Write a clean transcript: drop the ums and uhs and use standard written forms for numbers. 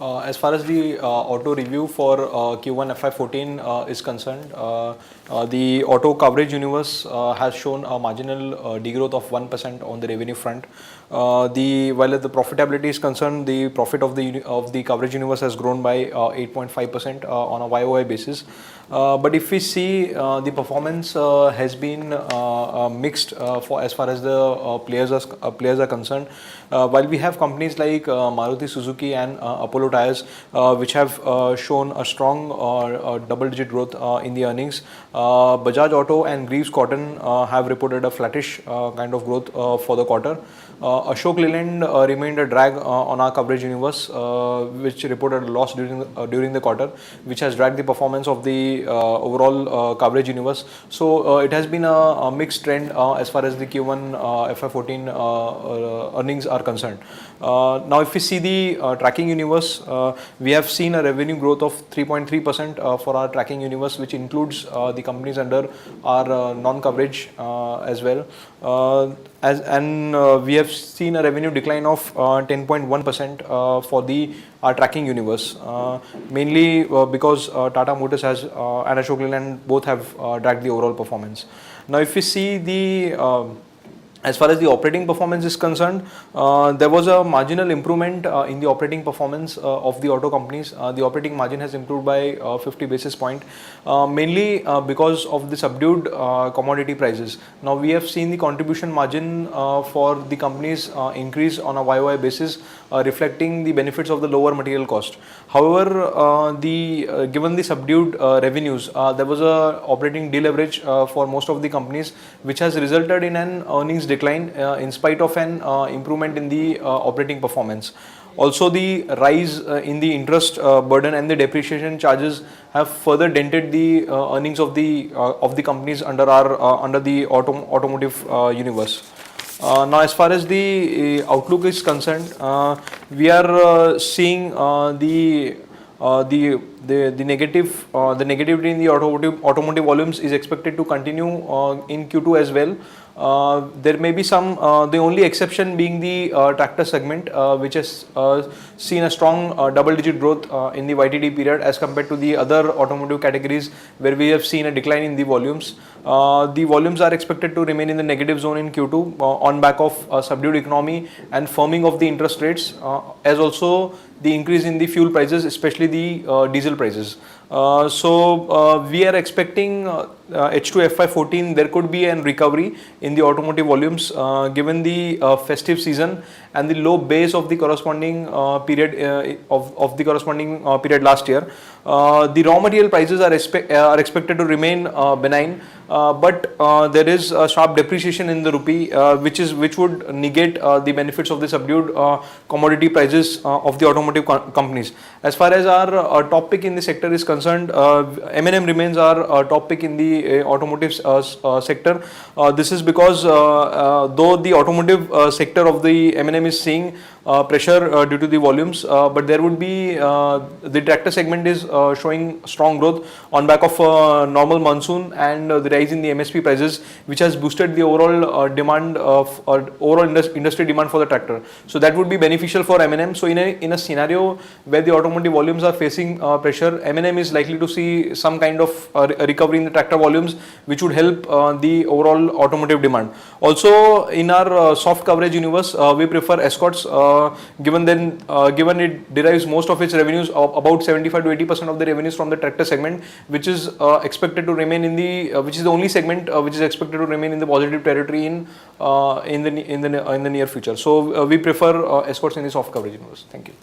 As far as the auto review for Q1 FY14 is concerned, the auto coverage universe has shown a marginal degrowth of 1% on the revenue front. While the profitability is concerned, the profit of the coverage universe has grown by 8.5% on a YOY basis. But if we see the performance has been mixed for as far as the players are concerned. While we have companies like Maruti Suzuki and Apollo Tyres, which have shown a strong double-digit growth in the earnings, Bajaj Auto and Greaves Cotton have reported a flattish kind of growth for the quarter. Ashok Leyland remained a drag on our coverage universe, which reported a loss during the quarter, which has dragged the performance of the overall coverage universe. So it has been a mixed trend as far as the Q1 FY14 earnings are concerned. Now, if we see the tracking universe, we have seen a revenue growth of 3.3% for our tracking universe, which includes the companies under our non-coverage as well. We have seen a revenue decline of 10.1% for our tracking universe, mainly because Tata Motors and Ashok Leyland both have dragged the overall performance. Now, if we see as far as the operating performance is concerned, there was a marginal improvement in the operating performance of the auto companies. The operating margin has improved by 50 basis points, mainly because of the subdued commodity prices. Now, we have seen the contribution margin for the companies increase on a YOY basis, reflecting the benefits of the lower material cost. However, given the subdued revenues, there was a operating deleverage for most of the companies, which has resulted in an earnings decline in spite of an improvement in the operating performance. Also, the rise in the interest burden and the depreciation charges have further dented the earnings of the companies under the automotive universe. Now, as far as the outlook is concerned, we are seeing the negativity in the automotive volumes is expected to continue in Q2 as well. There may be some, the only exception being the tractor segment, which has seen a strong double-digit growth in the YTD period as compared to the other automotive categories where we have seen a decline in the volumes. The volumes are expected to remain in the negative zone in Q2 on back of subdued economy and firming of the interest rates, as also the increase in the fuel prices, especially the diesel prices. So we are expecting H2 FY14 there could be a recovery in the automotive volumes given the festive season and the low base of the corresponding period of the corresponding period last year. The raw material prices are expected to remain benign, but there is a sharp depreciation in the rupee, which would negate the benefits of the subdued commodity prices of the automotive companies. As far as our top pick in the sector is concerned, M&M remains our top pick in the automotive sector. This is because though the automotive sector of the M&M is seeing pressure due to the volumes, but there would be the tractor segment is showing strong growth on back of normal monsoon and the rise in the MSP prices, which has boosted the overall demand of overall industry demand for the tractor. So that would be beneficial for M&M. So in a scenario where the automotive volumes are facing pressure, M&M is likely to see some kind of a recovery in the tractor volumes, which would help the overall automotive demand. Also, in our soft coverage universe, we prefer Escorts, given it derives most of its revenues, about 75 to 80% of the revenues from the tractor segment, which is expected to remain which is the only segment which is expected to remain in the positive territory in the near future. So we prefer Escorts in the soft coverage universe. Thank you.